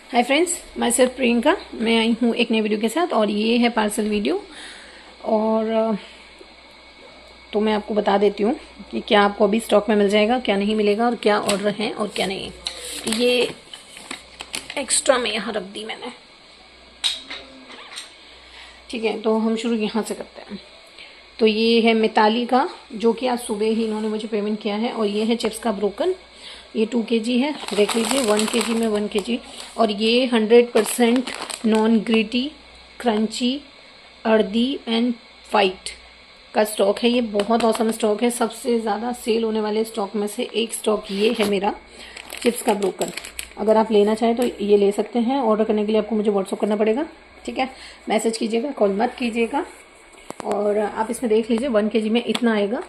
Hi friends, मैं सिर्फ प्रियंका। मैं आई हूँ एक नई वीडियो के साथ और ये है पार्सल वीडियो। और तो मैं आपको बता देती हूँ कि क्या आपको अभी स्टॉक में मिल जाएगा, क्या नहीं मिलेगा और क्या ऑर्डर है और क्या नहीं। ये एक्स्ट्रा में यहाँ रख दी मैंने। ठीक है, तो हम शुरू यहाँ से करते हैं। तो ये है मिताली का, जो कि आज सुबह ही इन्होंने मुझे पेमेंट किया है। और ये है चिप्स का ब्रोकन, ये 2 kg है, देख लीजिए। 1 kg में 1 kg। और ये 100% non gritty crunchy earthy and fight का स्टॉक है। ये बहुत औसम स्टॉक है, सबसे ज़्यादा सेल होने वाले स्टॉक में से एक स्टॉक ये है मेरा चिप्स का ब्रोकन। अगर आप लेना चाहें तो ये ले सकते हैं। ऑर्डर करने के लिए आपको मुझे व्हाट्सअप करना पड़ेगा, ठीक है। मैसेज कीजिएगा, कॉल मत कीजिएगा। और आप इसमें देख लीजिए 1 kg में इतना आएगा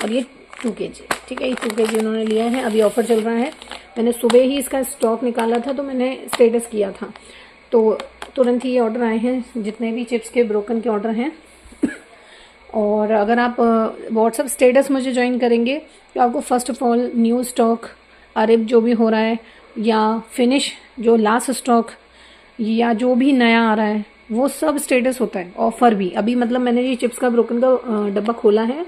और ये 2 kg, ठीक है। ये 2 kg उन्होंने लिया है। अभी ऑफर चल रहा है। मैंने सुबह ही इसका स्टॉक निकाला था, तो मैंने स्टेटस किया था, तो तुरंत ही ये ऑर्डर आए हैं, जितने भी चिप्स के ब्रोकन के ऑर्डर हैं। और अगर आप व्हाट्सअप स्टेटस मुझे ज्वाइन करेंगे तो आपको first of all new stock, अरब जो भी हो रहा है, या फिनिश जो लास्ट स्टॉक, या जो भी नया आ रहा है, वो सब स्टेटस होता है। ऑफर भी अभी, मतलब मैंने ये चिप्स का ब्रोकन का डब्बा खोला है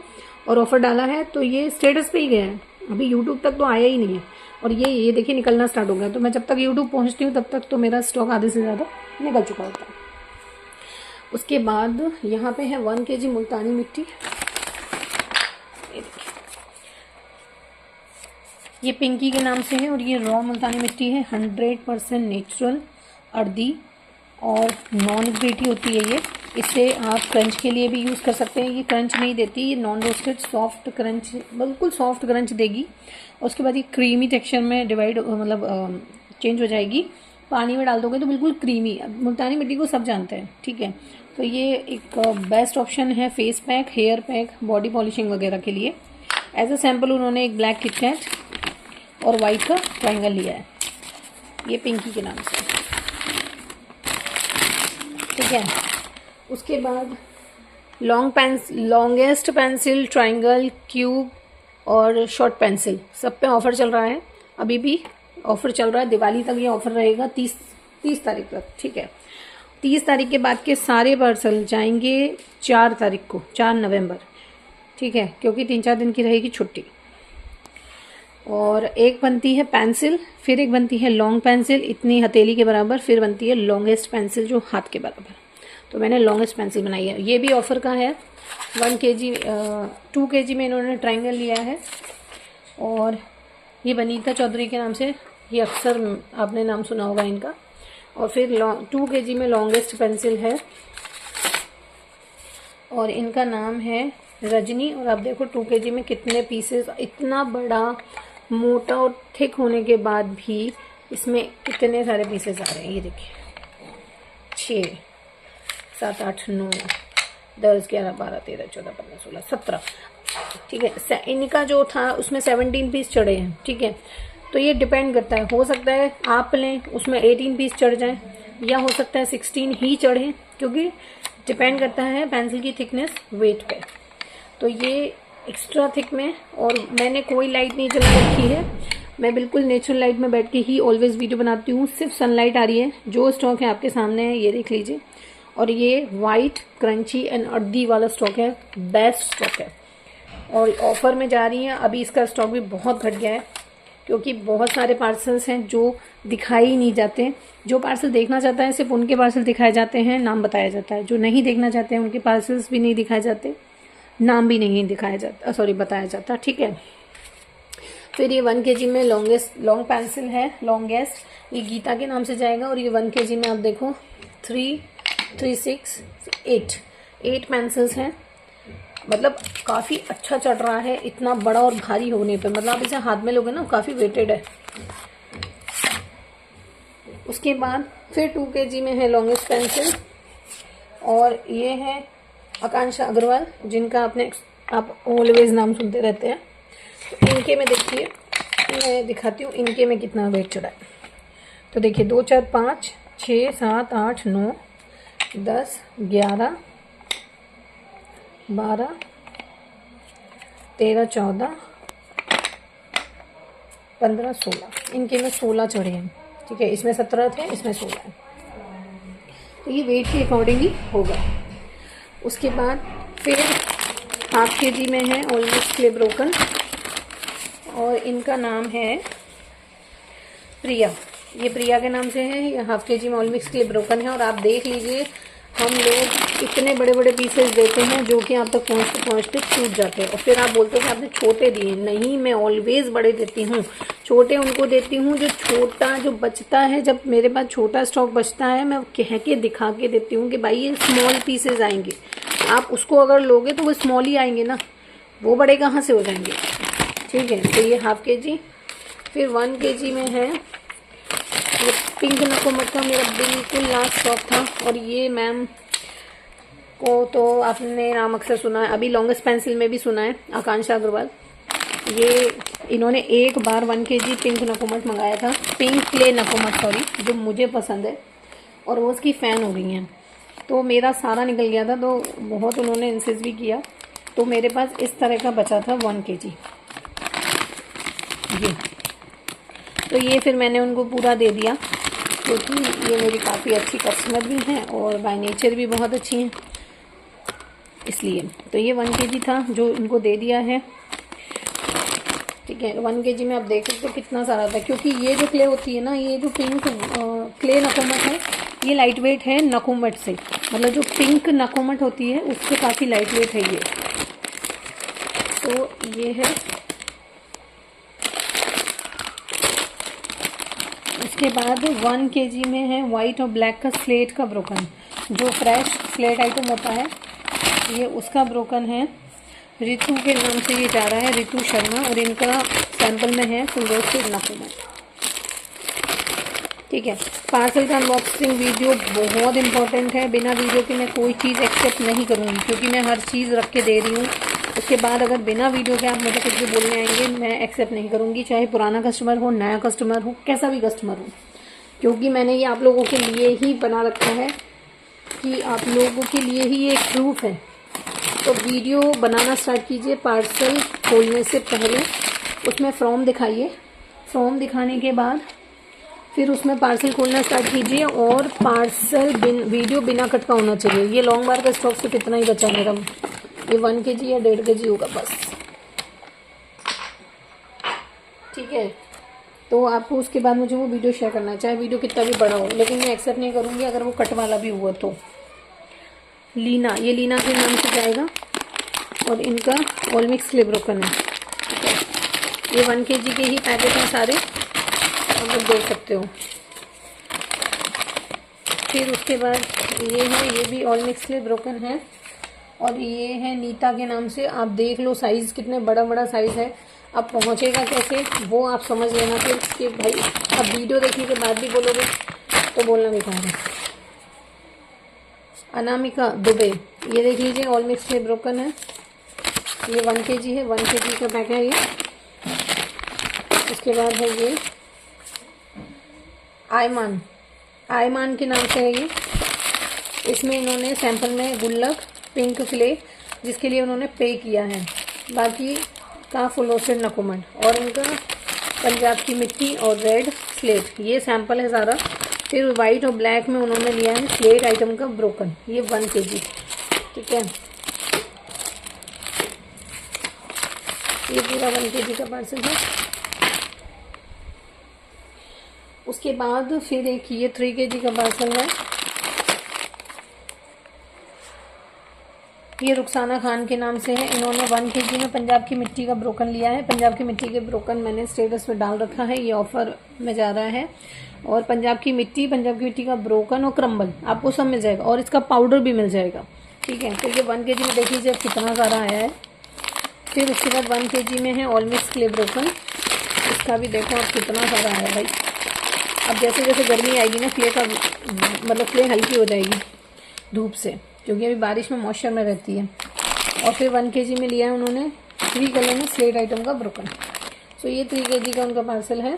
और ऑफर डाला है, तो ये स्टेटस पे ही गया है। अभी यूट्यूब तक तो आया ही नहीं है। और ये देखिए निकलना स्टार्ट हो गया। तो मैं जब तक यूट्यूब पहुंचती हूँ तब तक तो मेरा स्टॉक आधे से ज़्यादा निकल चुका होता है। उसके बाद यहाँ पे है 1 kg मुल्तानी मिट्टी। ये पिंकी के नाम से है और ये रॉ मुल्तानी मिट्टी है। 100% नेचुरल अर्दी और नॉन ग्रेटी होती है ये। इसे आप क्रंच के लिए भी यूज़ कर सकते हैं। ये क्रंच नहीं देती, ये नॉन रोस्टेड सॉफ्ट क्रंच, बिल्कुल सॉफ्ट क्रंच देगी। उसके बाद ये क्रीमी टेक्सचर में डिवाइड, मतलब चेंज हो जाएगी। पानी में डाल दोगे तो बिल्कुल क्रीमी। मुल्तानी मिट्टी को सब जानते हैं, ठीक है। तो ये एक बेस्ट ऑप्शन है face pack, hair pack, body polishing वगैरह के लिए। एज अ सैम्पल उन्होंने एक ब्लैक किटकैट और वाइट का ट्रायंगल लिया है, ये पिंकी के नाम से, ठीक है। उसके बाद लॉन्गेस्ट पेंसिल, ट्रायंगल, क्यूब और शॉर्ट पेंसिल, सब पे ऑफर चल रहा है। अभी भी ऑफर चल रहा है, दिवाली तक ये ऑफर रहेगा, 30 तारीख तक, ठीक है। 30 तारीख के बाद के सारे पार्सल जाएंगे 4 तारीख को, 4 नवंबर, ठीक है, क्योंकि 3-4 दिन की रहेगी छुट्टी। और एक बनती है पेंसिल, फिर एक बनती है लॉन्ग पेंसिल इतनी हथेली के बराबर, फिर बनती है लॉन्गेस्ट पेंसिल जो हाथ के बराबर। तो मैंने लॉन्गेस्ट पेंसिल बनाई है। ये भी ऑफर का है। 1 kg 2 kg में इन्होंने ट्रायंगल लिया है। और ये बनीता चौधरी के नाम से, ये अक्सर आपने नाम सुना होगा इनका। और फिर 2 kg में लॉन्गेस्ट पेंसिल है और इनका नाम है रजनी। और आप देखो 2 kg में कितने पीसेस, इतना बड़ा मोटा और थिक होने के बाद भी इसमें कितने सारे पीसेस आ रहे हैं। ये देखिए 6, 7, 8, 9, 10, 11, 12, 13, 14, 15, 16, 17, ठीक है। इनका जो था उसमें 17 पीस चढ़े हैं, ठीक है। तो ये डिपेंड करता है, हो सकता है आप लें उसमें 18 पीस चढ़ जाएं, या हो सकता है 16 ही चढ़े, क्योंकि डिपेंड करता है पेंसिल की थिकनेस वेट पे। तो ये एक्स्ट्रा थिक में, और मैंने कोई लाइट नहीं जला रखी है। मैं बिल्कुल नेचुरल लाइट में बैठ के ही ऑलवेज वीडियो बनाती हूँ। सिर्फ सनलाइट आ रही है। जो स्टॉक है आपके सामने है, ये देख लीजिए। और ये वाइट क्रंची एंड अर्दी वाला स्टॉक है, बेस्ट स्टॉक है और ऑफर में जा रही है। अभी इसका स्टॉक भी बहुत घट गया है, क्योंकि बहुत सारे पार्सल्स हैं जो दिखाई ही नहीं जाते। जो पार्सल देखना चाहता है सिर्फ उनके पार्सल दिखाए जाते हैं, नाम बताया जाता है। जो नहीं देखना चाहते हैं उनके पार्सल्स भी नहीं दिखाए जाते, नाम भी नहीं दिखाया जाता, सॉरी बताया जाता, ठीक है। फिर ये 1 kg में लॉन्ग पेंसिल है, लॉन्गेस्ट, ये गीता के नाम से जाएगा। और ये 1 kg में आप देखो 3, 3, 6, 8 पेंसिल्स हैं। मतलब काफ़ी अच्छा चढ़ रहा है, इतना बड़ा और भारी होने पे। मतलब आप इसे हाथ में लोगे ना, काफ़ी वेटेड है। उसके बाद फिर 2 kg में है लॉन्गेस्ट पेंसिल। और ये है आकांक्षा अग्रवाल, जिनका आप ऑलवेज नाम सुनते रहते हैं। तो इनके में देखिए, मैं दिखाती हूँ इनके में कितना वेट चढ़ा है। तो देखिए 2, 4, 5, 6, 7, 8, 9, 10, 11, 12, 13, 14, 15, 16, इनके में 16 चढ़े हैं, ठीक है, इसमें 17 थे, इसमें 16 है, तो ये वेट के अकॉर्डिंग ही होगा। उसके बाद फिर हाफ kg में है ऑलमोस्ट क्ले ब्रोकन, और इनका नाम है प्रिया। ये प्रिया के नाम से है, ये हाफ kg में ऑलमिक्स क्ले ब्रोकन है। और आप देख लीजिए, हम लोग इतने बड़े बड़े पीसेस देते हैं जो कि आप तक पहुँचते पहुँचते छूट जाते हैं, और फिर आप बोलते हो कि आपने छोटे दिए। नहीं, मैं ऑलवेज बड़े देती हूँ, छोटे उनको देती हूँ जो छोटा जो बचता है। जब मेरे पास छोटा स्टॉक बचता है, मैं कह के दिखा के देती हूँ कि भाई ये स्मॉल पीसेज आएंगे, आप उसको अगर लोगे तो वो स्मॉल ही आएंगे ना, वो बड़े कहाँ से हो जाएंगे। ठीक है, तो ये हाफ kg। फिर 1 kg में है ये पिंक नकोमट का, मेरा बिल्कुल लास्ट स्टॉक था। और ये मैम को तो आपने नाम अक्सर सुना है, अभी लॉन्गेस्ट पेंसिल में भी सुना है, आकांक्षा अग्रवाल। ये इन्होंने एक बार 1 kg पिंक नकोमट मंगाया था, पिंक क्ले नकोमट सॉरी, जो मुझे पसंद है और वो उसकी फ़ैन हो गई हैं। तो मेरा सारा निकल गया था, तो बहुत उन्होंने इंसिस्ट भी किया, तो मेरे पास इस तरह का बचा था 1 kg ये। तो ये फिर मैंने उनको पूरा दे दिया, क्योंकि ये मेरी काफ़ी अच्छी कस्टमर भी हैं और बाय नेचर भी बहुत अच्छी हैं, इसलिए। तो ये 1 kg था जो इनको दे दिया है। ठीक है, 1 kg में आप देख सकते हो कितना सारा था, क्योंकि ये जो क्ले होती है ना, ये जो पिंक क्ले नकोमट है, ये लाइट वेट है नकोमट से, मतलब जो पिंक नकोमट होती है उससे काफ़ी लाइट वेट है ये। तो ये है। उसके बाद 1 kg में है वाइट और ब्लैक का स्लेट का ब्रोकन, जो फ्रेश स्लेट आइटम होता है, ये उसका ब्रोकन है। ऋतु के नाम से ये जा रहा है, ऋतु शर्मा, और इनका सैंपल में है फुल रोस्टेड नकोमट। ठीक है, पार्सल का अनबॉक्सिंग वीडियो बहुत इंपॉर्टेंट है, बिना वीडियो के मैं कोई चीज़ एक्सेप्ट नहीं करूँगी, क्योंकि मैं हर चीज़ रख के दे रही हूँ। उसके बाद अगर बिना वीडियो के आप मुझे कुछ भी बोलने आएंगे, मैं एक्सेप्ट नहीं करूँगी, चाहे पुराना कस्टमर हो, नया कस्टमर हो, कैसा भी कस्टमर हो, क्योंकि मैंने ये आप लोगों के लिए ही बना रखा है, कि आप लोगों के लिए ही ये एक प्रूफ है। तो वीडियो बनाना स्टार्ट कीजिए, पार्सल खोलने से पहले उसमें फॉर्म दिखाइए, फॉर्म दिखाने के बाद फिर उसमें पार्सल खोलना स्टार्ट कीजिए, और पार्सल वीडियो बिना कट का होना चाहिए। ये लॉन्ग बार का स्टॉक सिर्फ इतना ही बचा मेरा, ये 1 kg या 1.5 kg होगा बस। ठीक है, तो आपको उसके बाद मुझे वो वीडियो शेयर करना है, चाहे वीडियो कितना भी बड़ा हो, लेकिन मैं एक्सेप्ट नहीं करूँगी अगर वो कट वाला भी हुआ तो। लीना, ये लीना के नाम से जाएगा, और इनका ऑलमिक्स क्ले ब्रोकन है। ठीक है, ये 1 kg के ही पैकेट हैं सारे, आप लोग देख सकते हो। फिर उसके बाद ये है, ये भी ऑलमिक्स क्ले ब्रोकन है, और ये है नीता के नाम से। आप देख लो साइज़ कितने बड़ा बड़ा साइज़ है, अब पहुँचेगा कैसे वो आप समझ लेना फिर कि भाई अब वीडियो देखने के बाद भी बोलोगे तो बोलना बेकार है। अनामिका दुबे, ये देख लीजिए ऑलमिक्स क्ले ब्रोकन है, ये 1 kg है, 1 kg का पैक है ये। उसके बाद है ये आयमान, आयमान के नाम से है ये। इसमें इन्होंने सैंपल में गुल्लक पिंक क्ले, जिसके लिए उन्होंने पे किया है, बाकी का फुल रोस्टेड नकोमट, और इनका पंजाब की मिट्टी और रेड स्लेट, ये सैंपल है सारा। फिर वाइट और ब्लैक में उन्होंने लिया है स्लेट आइटम का ब्रोकन, ये 1 kg। ठीक है, ये पूरा 1 kg का पार्सल है। उसके बाद फिर एक ये 3 kg का पार्सल है, ये रुखसाना खान के नाम से है। इन्होंने 1 kg में पंजाब की मिट्टी का ब्रोकन लिया है। पंजाब की मिट्टी के ब्रोकन मैंने स्टेटस में डाल रखा है, ये ऑफर में जा रहा है। और पंजाब की मिट्टी का ब्रोकन और क्रम्बल आपको सब मिल जाएगा, और इसका पाउडर भी मिल जाएगा। ठीक है, तो ये 1 kg में देख लीजिए अब कितना सारा आया है। फिर उसके बाद 1 kg में है ऑलमिक्स क्ले ब्रोकन, इसका भी देखो अब कितना सारा आया भाई। अब जैसे जैसे गर्मी आएगी ना, क्ले का मतलब क्ले हल्की हो जाएगी धूप से, क्योंकि अभी बारिश में मॉइस्चर में रहती है। और फिर 1 kg में लिया है उन्होंने 3 कलर में स्लेट आइटम का ब्रोकन। सो ये 3 kg का उनका पार्सल है।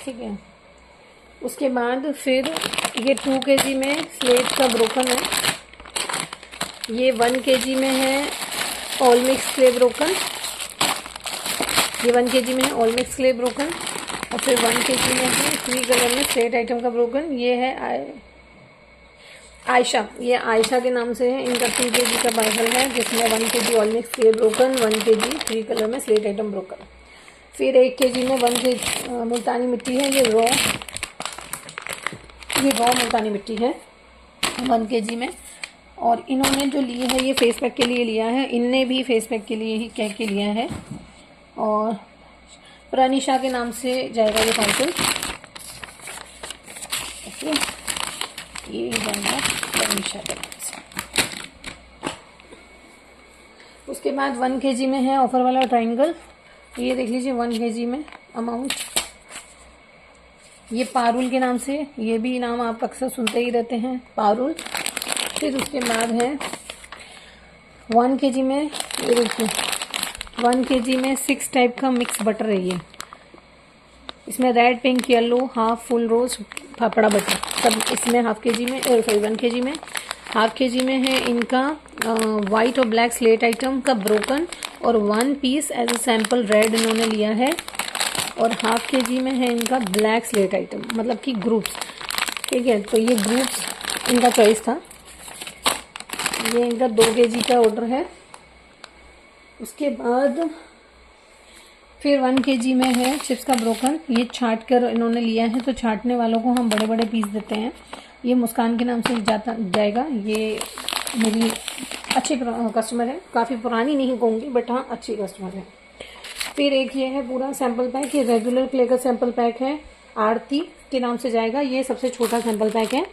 ठीक है, उसके बाद फिर ये 2 kg में स्लेट का ब्रोकन है, ये 1 kg में है ऑलमिक्स क्ले ब्रोकन, ये 1 kg में है ऑल मिक्स क्ले ब्रोकन। और फिर 1 kg में है 3 कलर में स्लेट आइटम का ब्रोकन। ये है आयशा, ये आयशा के नाम से है। इनका 2 kg का बाइबल है जिसमें 1 kg all mix clay broken, 1 kg 3 colour में स्लेट आइटम ब्रोकन। फिर 1 kg में 1 kg मुल्तानी मिट्टी है। ये रॉ मुल्तानी मिट्टी है 1 kg में। और इन्होंने जो लिए है ये फेस पैक के लिए लिया है, इनने भी फेस पैक के लिए ही कह के लिया है। और प्रानिशा के नाम से जाएगा ये पार्सल। ओके, ये जाएगा प्रानिशा के नाम से। उसके बाद 1 kg में है ऑफर वाला ट्रायंगल। ये देख लीजिए 1 kg में अमाउंट। ये पारुल के नाम से, ये भी नाम आप अक्सर सुनते ही रहते हैं, पारुल। फिर उसके बाद है 1 kg में, ये देखिए 1 kg में 6 टाइप का मिक्स बटर है ये। इसमें red, pink, yellow, half, full rose, फाफड़ा बटर सब इसमें 1 kg में। 1/2 kg में है इनका वाइट और ब्लैक स्लेट आइटम का ब्रोकन और 1 piece as a sample red इन्होंने लिया है। और 1/2 kg में है इनका ब्लैक स्लेट आइटम, मतलब कि ग्रुप्स। ठीक है, तो ये ग्रुप्स इनका चॉइस था। ये इनका 2 kg का ऑर्डर है। उसके बाद फिर 1 kg में है चिप्स का ब्रोकन। ये छाट कर इन्होंने लिया है, तो छाटने वालों को हम बड़े बड़े पीस देते हैं। ये मुस्कान के नाम से जाएगा। ये मेरी अच्छी कस्टमर है, काफ़ी पुरानी नहीं कहूँगी बट हाँ अच्छी कस्टमर है। फिर एक ये है पूरा सैम्पल पैक, ये रेगुलर क्ले का सैम्पल पैक है, आरती के नाम से जाएगा। ये सबसे छोटा सैम्पल पैक है।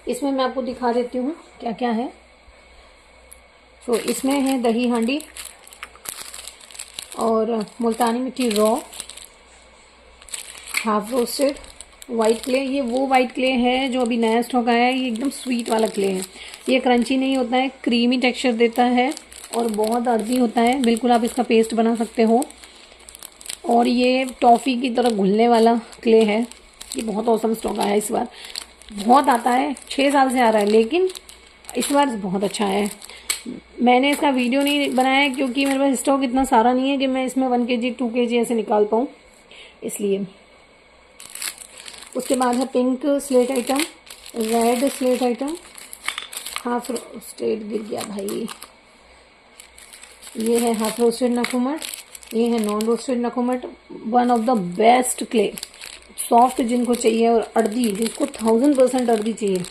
इसमें मैं आपको दिखा देती हूँ क्या क्या है। तो इसमें है दही हांडी और मुल्तानी मिट्टी raw, half roasted white clay. ये वो वाइट क्ले है जो अभी नया स्टॉक आया है। ये एकदम स्वीट वाला क्ले है। ये क्रंची नहीं होता है, क्रीमी टेक्सचर देता है और बहुत अर्दी होता है। बिल्कुल आप इसका पेस्ट बना सकते हो। और ये टॉफ़ी की तरह घुलने वाला क्ले है। ये बहुत औसम स्टॉक आया है इस बार, बहुत आता है, 6 साल से आ रहा है लेकिन इस बार बहुत अच्छा है। मैंने इसका वीडियो नहीं बनाया क्योंकि मेरे पास स्टॉक इतना सारा नहीं है कि मैं इसमें 1 kg 2 kg ऐसे निकाल पाऊँ, इसलिए। उसके बाद है pink slate item, red slate item, half roasted गिर गया भाई। ये है हाफ रोस्टेड नकुमट, ये है नॉन रोस्टेड नकुमट। One of the best clay, soft जिनको चाहिए और अर्दी, जिसको 1000% अर्दी चाहिए,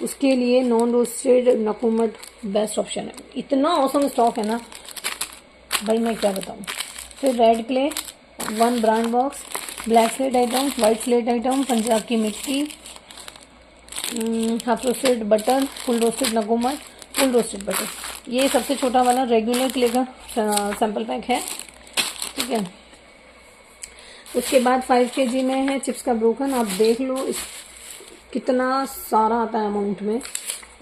उसके लिए नॉन रोस्टेड नकुमट बेस्ट ऑप्शन है। इतना औसम स्टॉक है ना भाई, मैं क्या बताऊँ। फिर red clay 1 brand box, black slate item, white slate item, Punjab की मिट्टी, half roasted butter, full roasted नकुमट, फुल रोस्टेड बटर। ये सबसे छोटा वाला रेगुलर क्ले का सैम्पल पैक है। ठीक है, उसके बाद 5 kg में है चिप्स का ब्रोकन। आप देख लो इस कितना सारा आता है अमाउंट में।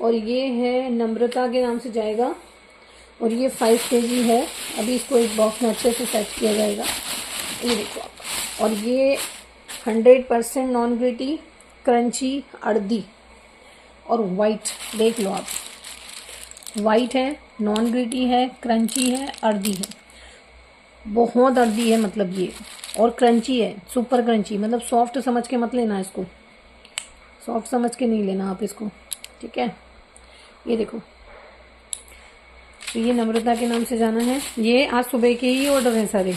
और ये है नम्रता के नाम से जाएगा और ये 5 kg है। अभी इसको एक बॉक्स में अच्छे से सेट किया जाएगा, ये देखो आप। और ये 100% नॉन ग्रिटी क्रंची अर्दी और वाइट, देख लो आप, वाइट है, नॉन ग्रिटी है, क्रंची है, अर्दी है। बहुत अर्दी है मतलब ये, और क्रंची है, सुपर क्रंची। मतलब सॉफ्ट समझ के मत लेना इसको, सॉफ्ट समझ के नहीं लेना आप इसको। ठीक है, ये देखो, तो ये नम्रता के नाम से जाना है। ये आज सुबह के ही ऑर्डर है सारे,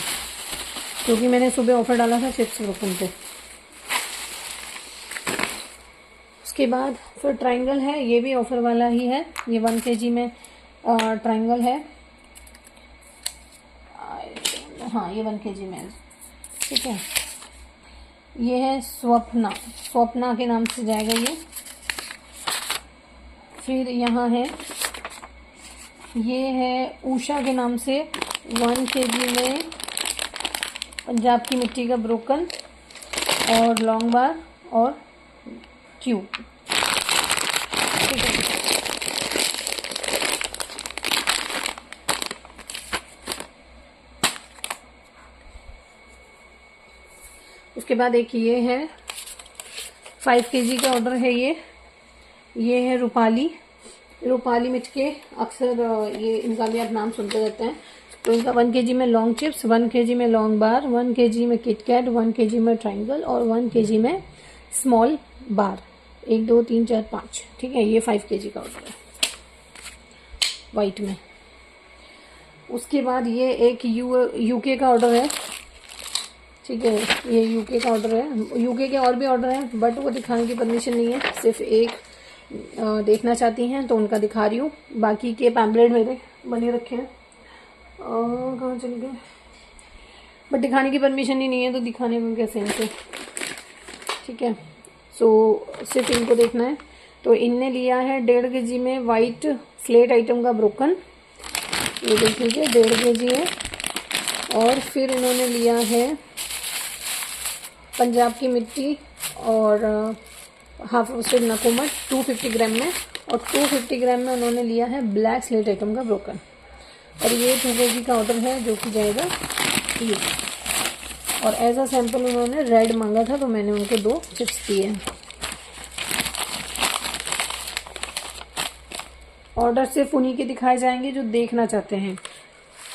क्योंकि मैंने सुबह ऑफर डाला था चिप्स ब्रोकन पे। उसके बाद फिर ट्रायंगल है, ये भी ऑफर वाला ही है। ये 1 kg में ट्रायंगल है। हाँ, ये 1 kg में है। ठीक है, ये है स्वप्ना के नाम से जाएगा ये। फिर यहाँ है, ये है उषा के नाम से 1 kg में पंजाब की मिट्टी का ब्रोकन और लॉन्ग बार और क्यूब। ठीक है, उसके बाद एक ये है 5 kg का ऑर्डर है। ये है रूपाली मिट के, अक्सर ये इनका भी आप नाम सुनते रहते हैं। तो इनका 1 kg में लॉन्ग चिप्स, 1 kg में लॉन्ग बार, 1 kg में किटकैट, 1 kg में ट्रायंगल और 1 kg में स्मॉल बार। 1 2 3 4 5, ठीक है। ये 5 kg का ऑर्डर है वाइट में। उसके बाद ये एक यूके का ऑर्डर है, ठीक है। ये यूके का ऑर्डर है। यूके के और भी ऑर्डर हैं बट वो दिखाने की परमिशन नहीं है, सिर्फ एक देखना चाहती हैं तो उनका दिखा रही हूँ। बाकी के पैम्पलेट मेरे बने रखे हैं, कहाँ चल गए, बट दिखाने की परमिशन ही नहीं है तो दिखाने में कैसे इनसे, ठीक है। सो सिर्फ इनको देखना है। तो इनने लिया है 1.5 kg में वाइट स्लेट आइटम का ब्रोकन, ये देख लीजिए 1.5 kg है। और फिर इन्होंने लिया है पंजाब की मिट्टी और हाफ रोस्टेड नकोमट 250 ग्राम में, और 250 ग्राम में उन्होंने लिया है ब्लैक स्लेट आइटम का ब्रोकन। और ये 2 kg का ऑर्डर है जो कि जाएगा ये। और एज अ सैंपल उन्होंने रेड मांगा था तो मैंने उनको 2 चिप्स दिए हैं। ऑर्डर सिर्फ उन्हीं के दिखाए जाएंगे जो देखना चाहते हैं,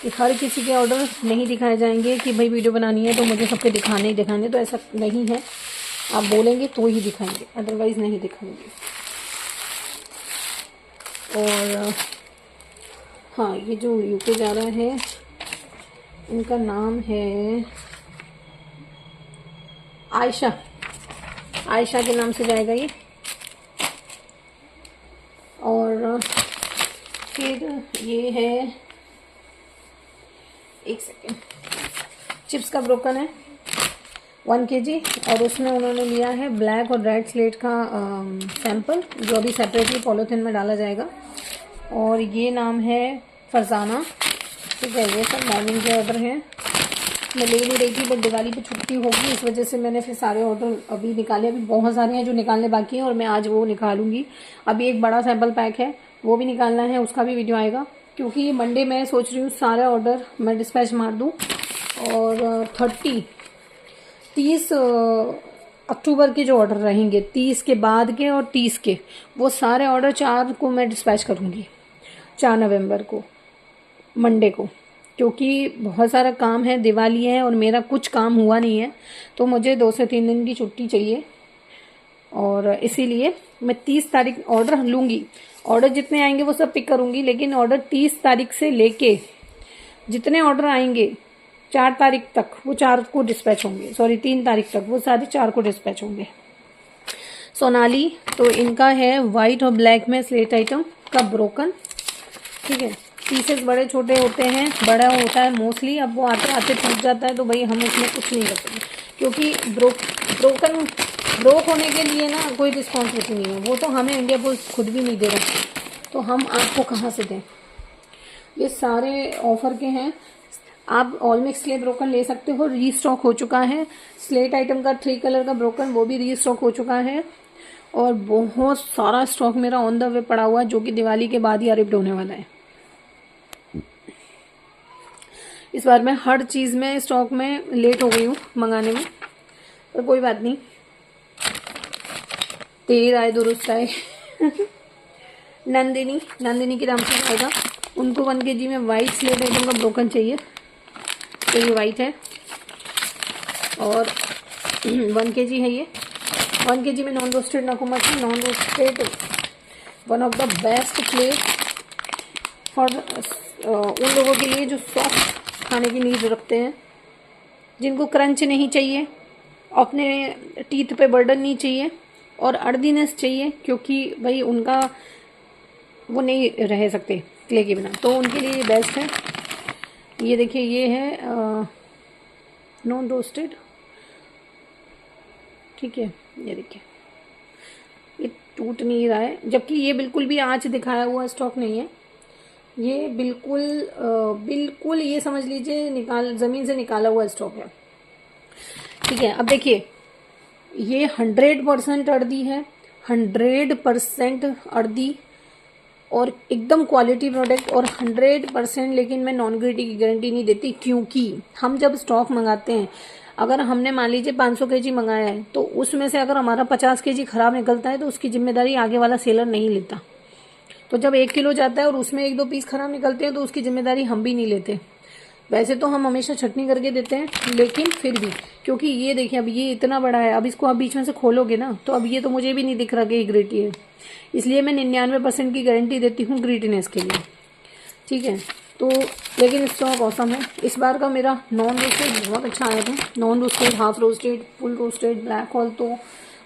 कि हर किसी के ऑर्डर नहीं दिखाए जाएंगे कि भाई वीडियो बनानी है तो मुझे सबके दिखाने ही दिखाने, तो ऐसा नहीं है। आप बोलेंगे तो ही दिखाएंगे, अदरवाइज नहीं दिखाएंगे। और हाँ, ये जो यूके जा रहा है इनका नाम है आयशा, आयशा के नाम से जाएगा ये। और फिर ये है, एक सेकेंड, चिप्स का ब्रोकन है 1 kg, और उसमें उन्होंने लिया है ब्लैक और रेड स्लेट का सैंपल जो अभी सेपरेटली पॉलीथिन में डाला जाएगा। और ये नाम है फरजाना, ठीक है। ये सब मॉर्निंग के ऑर्डर हैं, मैं ले नहीं रही थी बट दिवाली पे छुट्टी होगी इस वजह से मैंने फिर सारे ऑर्डर अभी निकाले। अभी बहुत सारे हैं जो निकालने बाकी हैं और मैं आज वो निकालूंगी। अभी एक बड़ा सैंपल पैक है वो भी निकालना है, उसका भी वीडियो आएगा, क्योंकि मंडे मैं सोच रही हूँ सारे ऑर्डर मैं डिस्पैच मार दूँ। और 30 अक्टूबर के जो ऑर्डर रहेंगे, 30 के बाद के और 30 के, वो सारे ऑर्डर 4 को मैं डिस्पैच करूँगी, 4 नवंबर को, मंडे को, क्योंकि बहुत सारा काम है, दिवाली है और मेरा कुछ काम हुआ नहीं है तो मुझे 2 से 3 दिन की छुट्टी चाहिए। और इसीलिए मैं 30 तारीख ऑर्डर लूँगी। ऑर्डर जितने आएंगे वो सब पिक करूँगी, लेकिन ऑर्डर 30 तारीख से लेके जितने ऑर्डर आएंगे 4 तारीख तक वो 4 को डिस्पैच होंगे, सॉरी 3 तारीख तक वो सारे 4 को डिस्पैच होंगे। सोनाली, तो इनका है वाइट और ब्लैक में स्लेट आइटम का ब्रोकन, ठीक है। पीसेस बड़े छोटे होते हैं, बड़ा होता है मोस्टली, अब वो आते आते टूट जाता है तो भाई हम उसमें कुछ नहीं कर सकते, क्योंकि ब्रोक होने के लिए ना कोई रिस्पॉन्सिबिलिटी नहीं है, वो तो हमें इंडिया पोस्ट खुद भी नहीं दे रहा, तो हम आपको कहाँ से दें। ये सारे ऑफर के हैं। आप ऑल मिक्स स्लेट ब्रोकन ले सकते हो, रीस्टॉक हो चुका है। स्लेट आइटम का 3 कलर का ब्रोकन वो भी रीस्टॉक हो चुका है। और बहुत सारा स्टॉक मेरा ऑन द वे पड़ा हुआ है जो कि दिवाली के बाद ही अरिप्ट होने वाला है। इस बार मैं हर चीज़ में स्टॉक में लेट हो गई हूँ मंगाने में, पर कोई बात नहीं, देर आए दुरुस्त आए। नंदिनी के नाम से आएगा, उनको 1 kg में वाइट स्लेट आइटम का ब्रोकन चाहिए, तो ये वाइट है। और 1 kg है ये। 1 kg में नॉन रोस्टेड नकोमट है। Non roasted one of the best plate for उन लोगों के लिए जो सॉफ्ट खाने की नीड रखते हैं, जिनको क्रंच नहीं चाहिए, अपने टीथ पे बर्डन नहीं चाहिए और अर्दीनेस चाहिए, क्योंकि भाई उनका वो नहीं रह सकते क्ले के बिना, तो उनके लिए ये बेस्ट है। ये देखिए, ये है नॉन रोस्टेड, ठीक है। ये देखिए, ये टूट नहीं रहा है, जबकि ये बिल्कुल भी आंच दिखाया हुआ स्टॉक नहीं है। ये बिल्कुल ये समझ लीजिए जमीन से निकाला हुआ स्टॉक है, ठीक है। अब देखिए, ये 100% अर्दी है, 100% अर्दी और एकदम क्वालिटी प्रोडक्ट और 100%, लेकिन मैं नॉन ग्रिटी की गारंटी नहीं देती, क्योंकि हम जब स्टॉक मंगाते हैं, अगर हमने मान लीजिए 500 kg मंगाया है तो उसमें से अगर हमारा 50 kg खराब निकलता है तो उसकी जिम्मेदारी आगे वाला सेलर नहीं लेता। तो जब 1 किलो जाता है और उसमें 1-2 पीस खराब निकलते हैं तो उसकी जिम्मेदारी हम भी नहीं लेते। वैसे तो हम हमेशा छटनी करके देते हैं, लेकिन फिर भी क्योंकि ये देखिए अब ये इतना बड़ा है, अब इसको आप बीच में से खोलोगे ना तो अब ये तो मुझे भी नहीं दिख रहा कि ये ग्रेटी है, इसलिए मैं 99% की गारंटी देती हूँ ग्रेटीनेस के लिए, ठीक है। तो लेकिन स्टॉक औसम है। इस बार का मेरा नॉन रोस्टेड बहुत अच्छा आया था, non roasted, half roasted, full roasted, black hole तो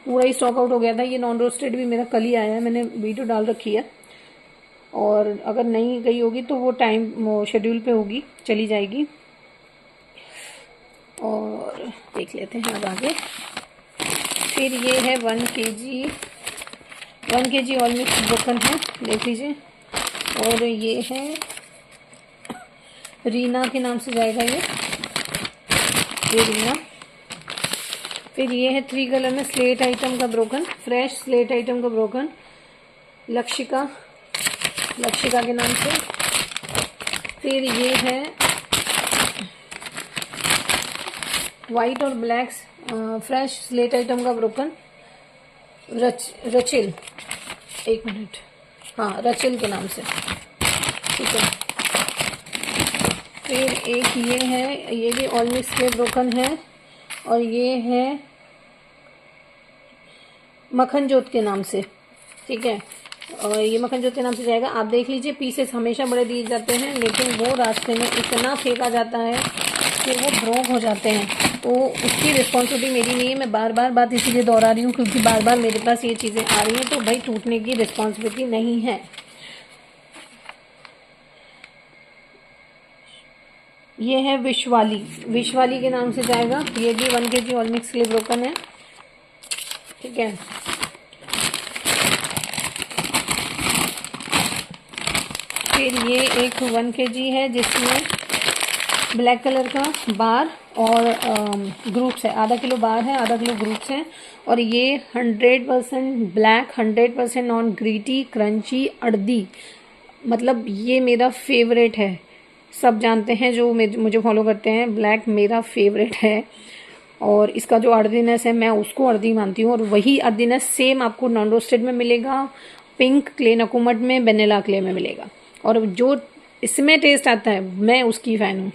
पूरा ही स्टॉक आउट हो गया था। ये नॉन रोस्टेड भी मेरा कल ही आया है, मैंने वीडियो डाल रखी है, और अगर नहीं गई होगी तो वो टाइम शेड्यूल पे होगी, चली जाएगी। और देख लेते हैं अब आगे। फिर ये है 1 kg ऑल मिक्स ब्रोकन है, देख लीजिए। और ये है रीना के नाम से जाएगा ये रीना। फिर ये है 3 कलर में स्लेट आइटम का ब्रोकन, फ्रेश स्लेट आइटम का ब्रोकन, लक्षिका के नाम से। फिर ये है वाइट और ब्लैक फ्रेश स्लेट आइटम का ब्रोकन, रचिल, एक मिनट, हाँ रचिल के नाम से, ठीक है। फिर एक ये है, ये भी ऑल मिक्स के ब्रोकन है, और ये है मक्खन जोत के नाम से, ठीक है। और ये मक्खन जोत के नाम से जाएगा। आप देख लीजिए पीसेस हमेशा बड़े दिए जाते हैं, लेकिन वो रास्ते में इतना फेंका जाता है कि वो ब्रोक हो जाते हैं, तो उसकी रिस्पॉन्सिबिलिटी मेरी नहीं है। मैं बार बार बात इसीलिए दोहरा रही हूँ क्योंकि बार बार मेरे पास ये चीज़ें आ रही हैं, तो भाई टूटने की रिस्पॉन्सिबिलिटी नहीं है। ये है विश्वाली के नाम से जाएगा। ये भी 1 kg ऑल मिक्स के लिए ब्रोकन है, ठीक है। फिर ये एक 1 kg है जिसमें ब्लैक कलर का बार और ग्रुप्स है, आधा किलो बार है, आधा किलो ग्रुप्स हैं। और ये 100% black, 100% non gritty crunchy earthy, मतलब ये मेरा फेवरेट है। सब जानते हैं जो मुझे फॉलो करते हैं, ब्लैक मेरा फेवरेट है। और इसका जो अर्दीनेस है मैं उसको अर्दी मानती हूँ, और वही अर्दीनेस सेम आपको नॉन रोस्टेड में मिलेगा, पिंक क्ले नकुमट में, वेनिला क्ले में मिलेगा। और जो इसमें टेस्ट आता है मैं उसकी फ़ैन हूँ।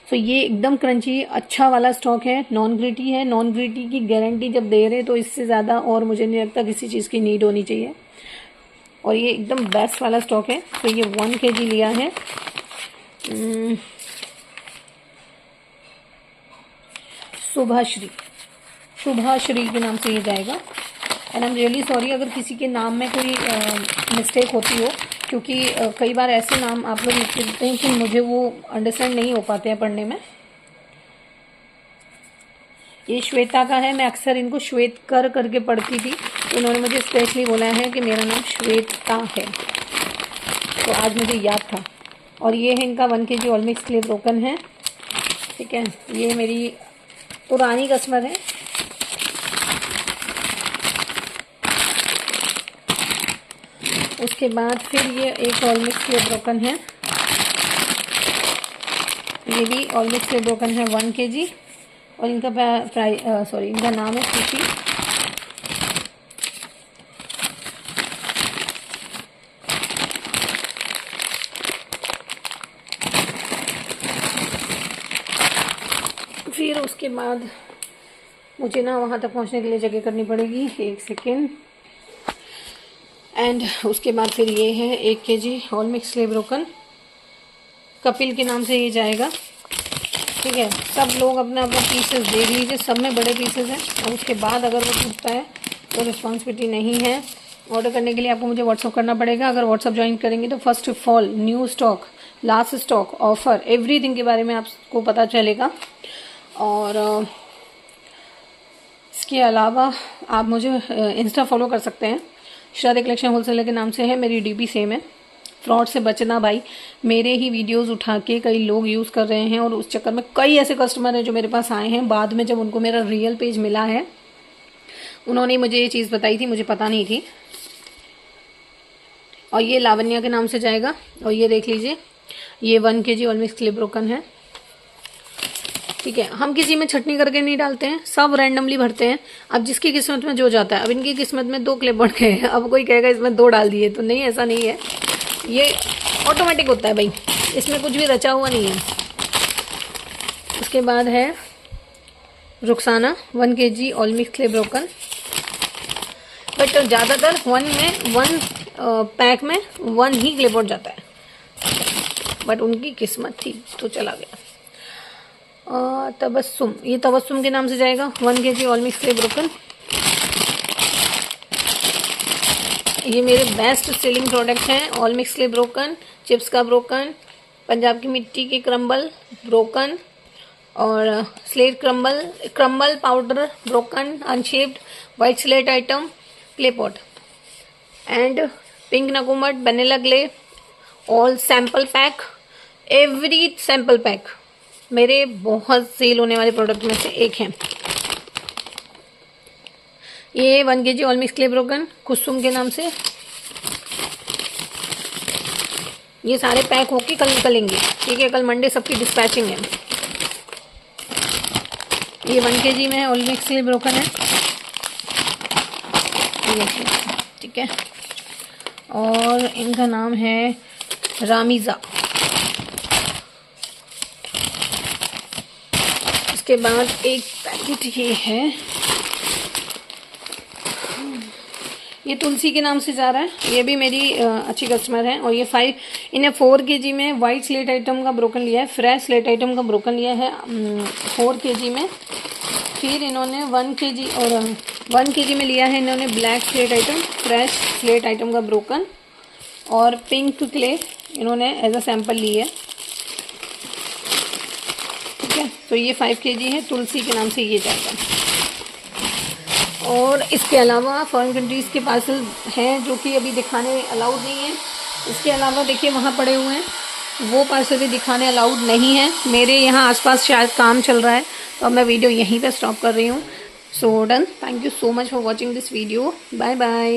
तो ये एकदम क्रंची अच्छा वाला स्टॉक है, नॉन ग्रिटी है। नॉन ग्रिटी की गारंटी जब दे रहे तो इससे ज़्यादा और मुझे नहीं लगता किसी चीज़ की नीड होनी चाहिए। और ये एकदम बेस्ट वाला स्टॉक है। तो ये 1 kg लिया है। शुभाश्री के नाम से ये जाएगा। And I am really sorry अगर किसी के नाम में कोई मिस्टेक होती हो, क्योंकि कई बार ऐसे नाम आप लोग लिख देते हैं कि मुझे वो अंडरस्टैंड नहीं हो पाते हैं पढ़ने में। ये श्वेता का है, मैं अक्सर इनको श्वेत करके पढ़ती थी, तो इन्होंने मुझे स्पेशली बोला है कि मेरा नाम श्वेता है, तो आज मुझे याद था। और ये है इनका 1 kg ऑल मिक्स के लिए ब्रोकन है, ठीक है। ये मेरी पुरानी कस्टमर है। उसके बाद फिर ये एक ऑल मिक्स के लिए ब्रोकन है, ये भी ऑल मिक्स के लिए ब्रोकन है 1 kg। और इनका इनका नाम है खुशी। फिर उसके बाद मुझे ना वहाँ तक पहुँचने के लिए जगह करनी पड़ेगी, 1 सेकेंड। एंड उसके बाद फिर ये है 1 kg ऑल मिक्स के लिए ब्रोकन, कपिल के नाम से ये जाएगा, ठीक है। सब लोग अपना अपना पीसेस देख लीजिए, सब में बड़े पीसेस हैं। और उसके बाद अगर वो टूटता है तो रिस्पॉन्सिबिलिटी नहीं है। ऑर्डर करने के लिए आपको मुझे व्हाट्सअप करना पड़ेगा। अगर व्हाट्सअप ज्वाइन करेंगे तो first of all new stock, last stock, offer, everything के बारे में आपको पता चलेगा। और इसके अलावा आप मुझे इंस्टा फॉलो कर सकते हैं, श्रद्धे कलेक्शन होलसेलर के नाम से है। मेरी डीपी सेम है। फ्रॉड से बचना भाई, मेरे ही वीडियोस उठा के कई लोग यूज़ कर रहे हैं, और उस चक्कर में कई ऐसे कस्टमर हैं जो मेरे पास आए हैं बाद में, जब उनको मेरा रियल पेज मिला है उन्होंने मुझे ये चीज़ बताई थी, मुझे पता नहीं थी। और ये लावण्या के नाम से जाएगा। और ये देख लीजिए, ये 1 kg ऑल मिक्स के लिए ब्रोकन है, ठीक है। हम किसी में छटनी करके नहीं डालते हैं, सब रैंडमली भरते हैं। अब जिसकी किस्मत में जो जाता है, अब इनकी किस्मत में 2 क्लिप बढ़ गए हैं, अब कोई कहेगा इसमें 2 डाल दिए, तो नहीं, ऐसा नहीं है। ये ऑटोमेटिक होता है भाई, इसमें कुछ भी रचा हुआ नहीं है। उसके बाद है Rukhsana 1 kg all mix clay broken, but ज़्यादातर वन पैक में 1 ही क्लेपोर्ट जाता है, बट उनकी किस्मत थी तो चला गया। तबस्सुम, ये तबस्सुम के नाम से जाएगा 1 kg all mix clay broken. ये मेरे बेस्ट सेलिंग प्रोडक्ट हैं, all mix clay broken, chips का ब्रोकन, पंजाब की मिट्टी के क्रम्बल ब्रोकन, और slate crumble powder broken, unshaped white slate item, clay pot, and pink नगुमट, vanilla clay, all sample pack, every sample pack मेरे बहुत cell होने वाले प्रोडक्ट में से एक है। ये 1 kg all mix clay broken Kusum के नाम से, ये सारे पैक होके कल निकलेंगे, ठीक है, कल मंडे सबकी डिस्पैचिंग है। ये 1 kg में ऑल मिक्स क्ले ब्रोकन है, ठीक है, और इनका नाम है रामीज़ा। इसके बाद एक पैकेट ये है, ये तुलसी के नाम से जा रहा है, ये भी मेरी अच्छी कस्टमर है, और ये इन्हें 4 kg में वाइट स्लेट आइटम का ब्रोकन लिया है, फ्रेश स्लेट आइटम का ब्रोकन लिया है 4 kg में। फिर इन्होंने 1 kg और 1 kg में लिया है इन्होंने black slate item, fresh slate item का ब्रोकन, और पिंक क्ले इन्होंने एज अ सैंपल ली है, ठीक है। तो ये 5 kg है, तुलसी के नाम से ये जाएगा। और इसके अलावा फॉरेन कंट्रीज़ के पार्सल हैं जो कि अभी दिखाने अलाउड नहीं है। इसके अलावा देखिए वहाँ पड़े हुए हैं, वो पार्सल भी दिखाने अलाउड नहीं है। मेरे यहाँ आसपास शायद काम चल रहा है, तो अब मैं वीडियो यहीं पे स्टॉप कर रही हूँ। So done, thank you so much for watching this video, bye bye.